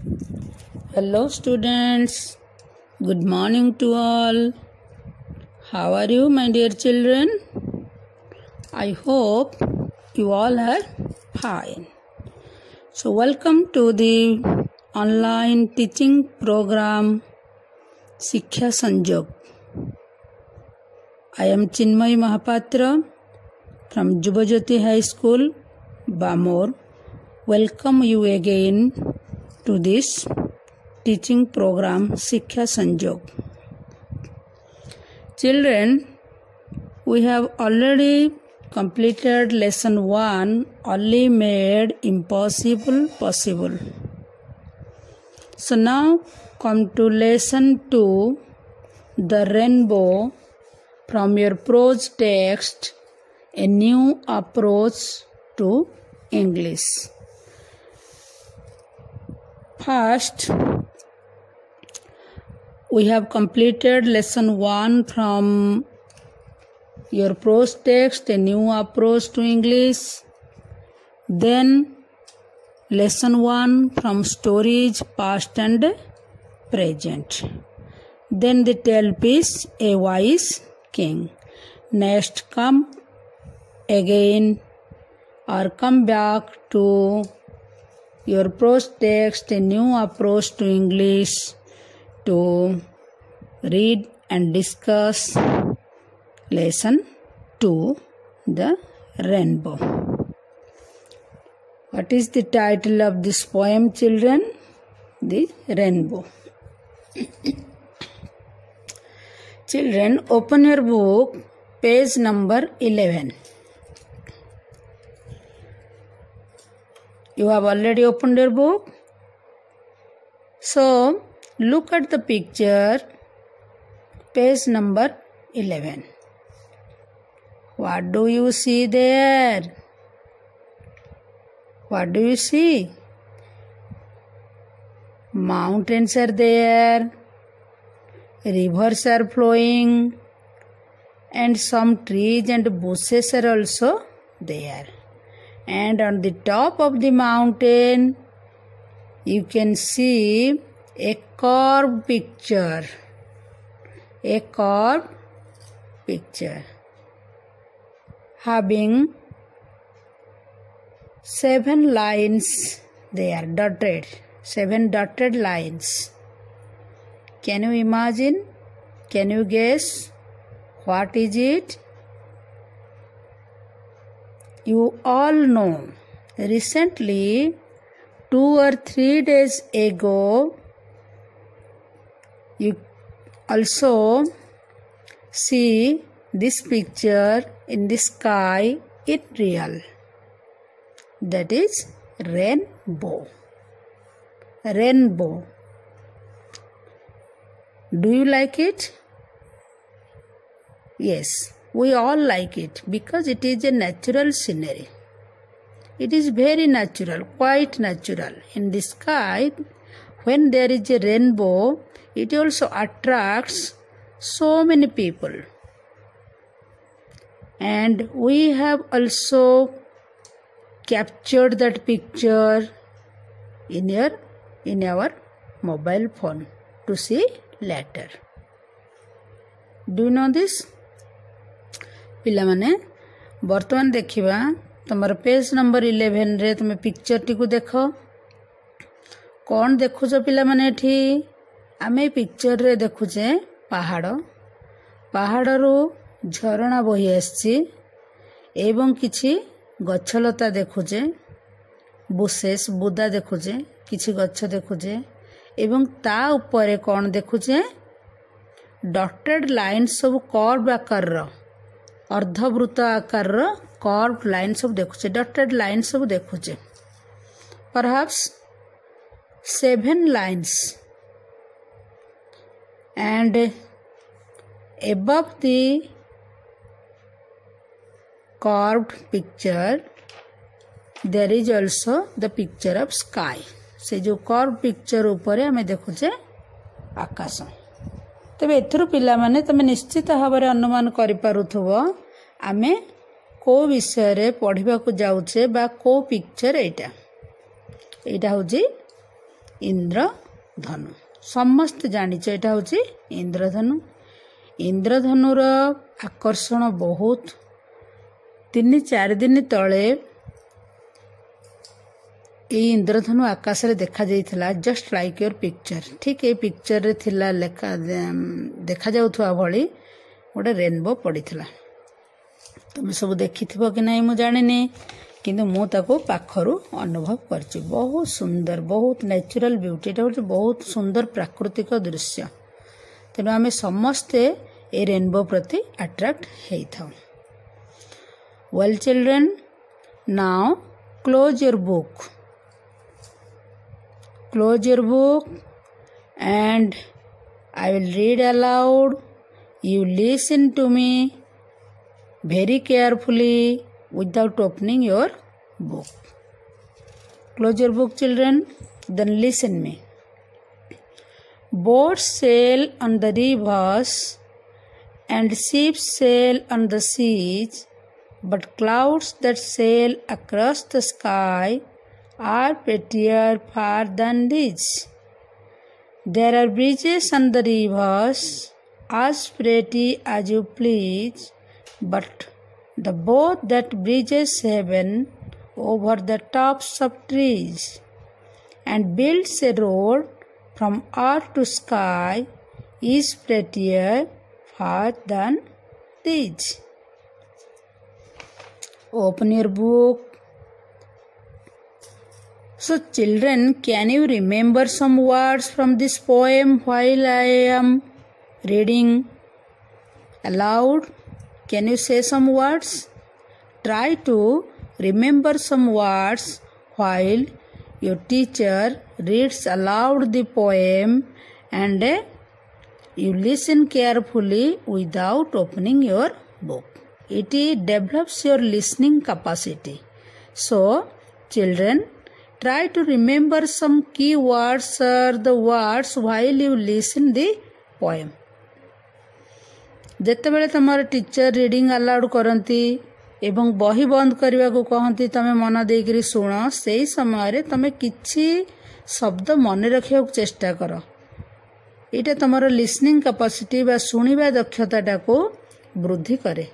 Hello students, good morning to all. How are you my dear children? I hope you all are fine. So welcome to the online teaching program Shiksha Sanjog. I am Chinmay Mahapatra from Jubajyoti High School, Bamor. Welcome you again to this teaching program Shiksha Sanjog. Children, we have already completed lesson 1, only made impossible possible. So now come to lesson 2, the rainbow, from your prose text, a new approach to English. First, we have completed lesson 1 from your prose text, a new approach to English. Then lesson 1 from stories past and present. Then the tale piece, A Wise King. Next come again or come back to your prose text, a new approach to English, to read and discuss lesson 2, the rainbow. What is the title of this poem, children? The rainbow. Children, open your book, page number 11. You have already opened your book. So, look at the picture, page number 11. What do you see there? What do you see? Mountains are there, rivers are flowing, and some trees and bushes are also there. And on the top of the mountain, you can see a curved picture. A curved picture having 7 lines there, dotted, 7 dotted lines. Can you imagine? Can you guess? What is it? You all know, recently, 2 or 3 days ago, you also see this picture in the sky in real. That is rainbow. Rainbow. Do you like it? Yes, we all like it because it is a natural scenery. It is very natural, quite natural. In the sky, when there is a rainbow, it also attracts so many people. And we have also captured that picture in our mobile phone to see later. Do you know this? पिलामाने वर्तमान देखिबा तमर page number 11 रे तुम picture T को देखो कौन देखुछ पिलामाने एठी आमे पिक्चर रे देखुछे पहाड़ रो झरणा बही आछि एवं किछि गछलता देखुछे बुसेस बुदा देखुछे किछि गछ देखुछे एवं ता ऊपर कौन देखुछे डॉटेड लाइन सब कर्व आकार रो अर्धवृत्त आकार कर्व लाइन सब देखुचे डॉटेड लाइन सब देखुचे perhaps 7 lines and above the curved picture there is also the picture of sky. से जो कर्व पिक्चर ऊपर हमें देखुचे आकाश. तेबे एथुरु पिला माने तमे निश्चित भाବରେ अनुमान करि पारुथबो आमे को विषय रे पढिबा को जाउछे बा को पिक्चर एटा होजी इंद्रधनु समस्त जानिच एटा होची इंद्रधनु। इंद्रधनुर आकर्षण बहुत 3-4 दिन तले ये इंद्रधनु आकाश रे देखा जाइथिला जस्ट लाइक योर पिक्चर। ठीक ये पिक्चर रे थिला लेखा देखा जाउथवा भली गोटे रेनबो पड़ीथिला। तुम सब देखिथिबो कि नहीं मु जानिनी किंतु मु ताको पाखरु अनुभव करछि। बहुत सुंदर बहुत नेचुरल ब्यूटी एटा होछि बहुत सुंदर प्राकृतिक दृश्य। तेणु आमे समस्ते ए रेनबो प्रति अट्रैक्ट हेइ थाउ। Well children now close your book. Close your book and I will read aloud. You listen to me very carefully without opening your book. Close your book, children. Then listen me. Boats sail on the rivers and ships sail on the seas, but clouds that sail across the sky are prettier far than these. There are bridges on the rivers, as pretty as you please, but the boat that bridges heaven over the tops of trees and builds a road from earth to sky is prettier far than these. Open your book. So children, can you remember some words from this poem while I am reading aloud? Can you say some words? Try to remember some words while your teacher reads aloud the poem and you listen carefully without opening your book. It develops your listening capacity. So children, try to remember some key words or the words while you listen the poem. जेतेबेले तमर teacher reading allowed करती एवं बही बंद करने को कहती तमें मन देकरी शुण से समय रे तमें किछि शब्द मन रखा चेष्टा कर। ये तुम लिसनिंग कैपेसिटी बा शुणिबा दक्षता को वृद्धि करे।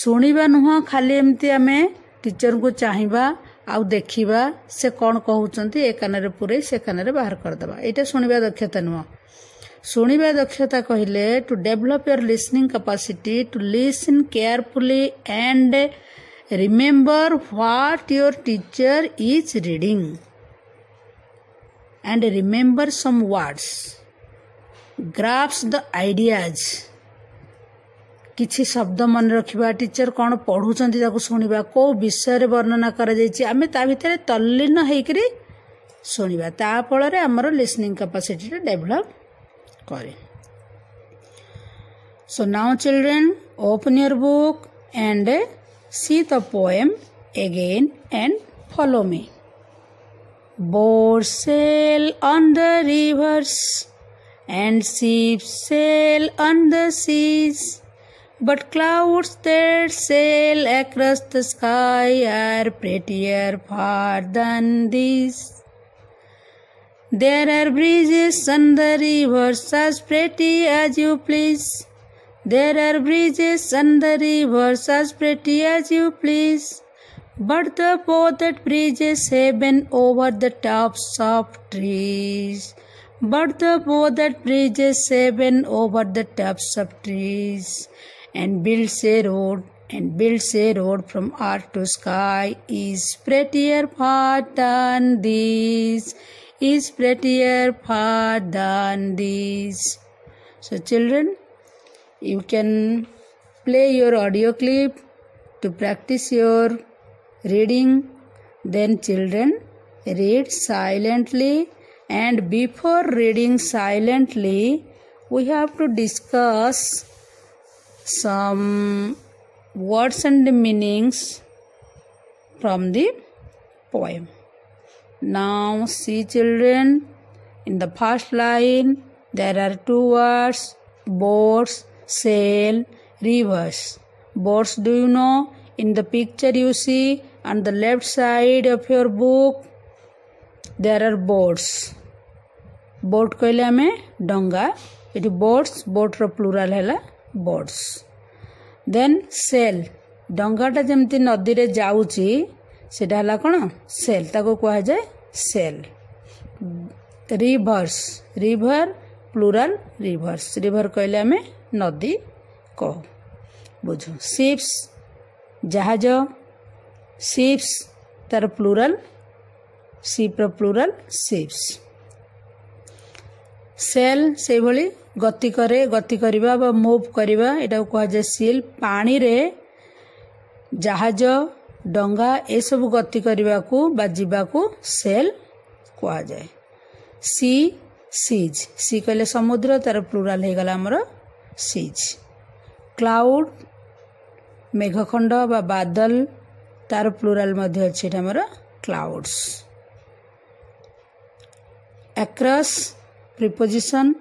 शुणिबा नुह खाली एमती आमे टीचर को चाहिबा आउ देखिबा से कौन कहउचंती ए कान पुरे से कान बाहर करदबा एटा शुणिबा दक्षता नुह। शुणिबा दक्षता कहिले to develop your listening capacity to listen carefully and remember what your teacher is reading and remember some words grasp the ideas. किछि शब्द मन रखिबा टीचर कौन पढ़ुचंती ताको शुणिबा को विषय रे वर्णना करा जायछि आमे ता भितरे तल्लीन हेकरी शुणिबा ता फल रे हमर लिसनिंग कैपेसिटी डेवलप करे। So now children open your book and see the poem again and follow me. Boats sail on the rivers and ships sail on the seas, but clouds that sail across the sky are prettier far than these. There are bridges on the rivers as pretty as you please. There are bridges on the rivers as pretty as you please, but the boat that bridges heaven over the tops of trees. But the boat that bridges heaven over the tops of trees and builds a road from earth to sky is prettier far than this. Is prettier far than this. So children, you can play your audio clip to practice your reading. Then children, read silently, and before reading silently we have to discuss some words and meanings from the poem. Now see children, in the first line there are two words, boats, sail, rivers. Boats, do you know? In the picture you see on the left side of your book there are boats. Boat कहले आमे डंगा इटी boats बोट्र plural है boats then cell डंगाटा जमती नदी रे जाऊची सेटा हला कौन सेल ताको कहा जाए sail rivers river plural rivers river कहले आमे नदी कह बुझो शिप्स जहाज शिप्स तार plural ships plural ships sail से भली गति करे गति करिबा बा मूव करिबा एटा कहा जाए सेल पानी रे जहाज डंगा ए सब गति करने को बा जीवा को सेल कहा जाए सी सीज सी कहले समुद्र तार प्लूराल हो गला हमर सीज क्लाउड मेघखंड बा बादल तार प्लूराल मध्ये अछि हमर क्लाउड्स अक्रॉस प्रीपोजिशन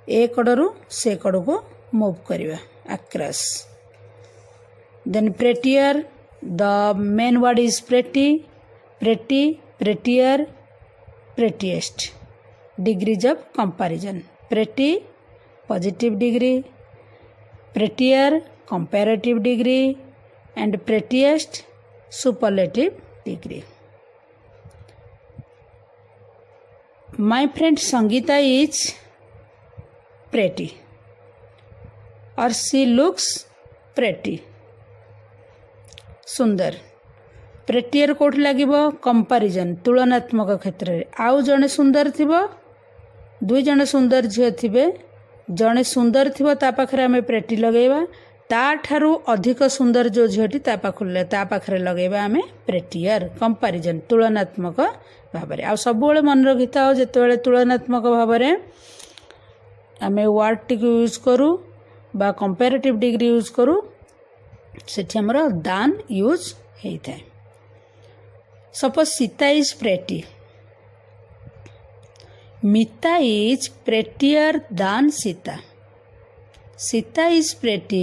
ए कड़रू से कड़ को मूव करिवा across then prettier the main word is pretty pretty prettier prettiest degrees of comparison pretty positive degree prettier comparative degree and prettiest superlative degree. My friend Sangeeta is pretty or she looks pretty सुंदर प्रेटियर कोठ लागिबो comparison तुलनात्मक क्षेत्र रे आउ जने सुंदर थिबो दुई जने सुंदर झियो थिबे जने सुंदर थिबो ता पाखरे हमें प्रेटी लगेबा ता ठारू अधिक सुंदर जो झियोटी ता पाखरे लगेबा हमें प्रेटियर कंपैरिजन तुलनात्मक भाबरे आ सब बेले मन रखिता हो जते बेले तुलनात्मक भाबरे हमें वर्ड टी यूज करू बा कंपैरेटिव डिग्री यूज करू सेठी हमर दान यूज होता है suppose Sita is pretty Mita is prettier than Sita Sita is pretty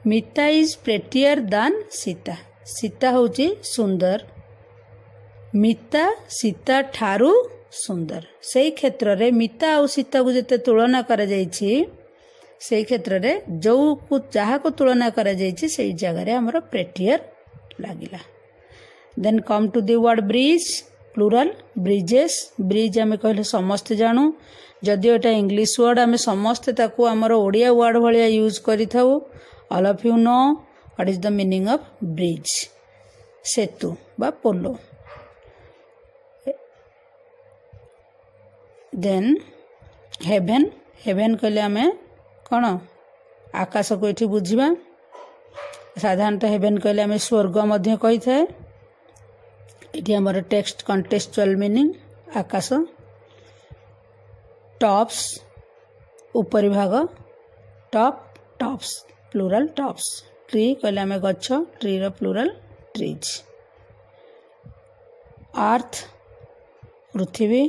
Mita is prettier than Sita Sita होची सुंदर मीता सीता ठारू सुंदर से क्षेत्र रे मीता और सीता को जते तुलना करा जायछि से क्षेत्र रे जो को जहा को तुलना करा जायछि से जगह रे हमर प्रेटियर लागिला then come to the word bridge plural bridges bridge हमें कहले समस्त जानू जदि एटा इंग्लिश वर्ड हमें समस्त ताको हमर ओडिया वर्ड भलिया यूज करिथाउ all of you know what is the meaning of bridge सेतु बा पोलो देन हेवन हेवन कहले हमें कौन आकाश को ये बुझा साधारणतः हेवन कहले हमें स्वर्ग मध्य कही थाए ये हमर टेक्स्ट कंटेक्चुअल मीनिंग आकाश टॉप्स ऊपरी भाग top tops plural tops tree कहले हमें गछ ट्री रो प्लूरल ट्रीज अर्थ पृथ्वी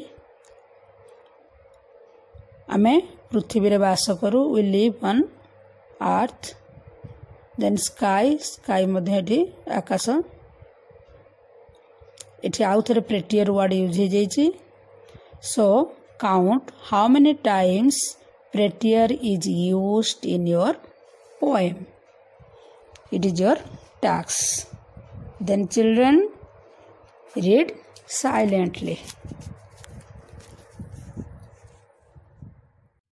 आमे पृथ्वी रे वास करू we live on earth then sky sky मध्ये आकाश इठी आउ थरे प्रेटियर वर्ड यूज हो जाइछि so count how many times prettier is used in your poem it is your task then children read silently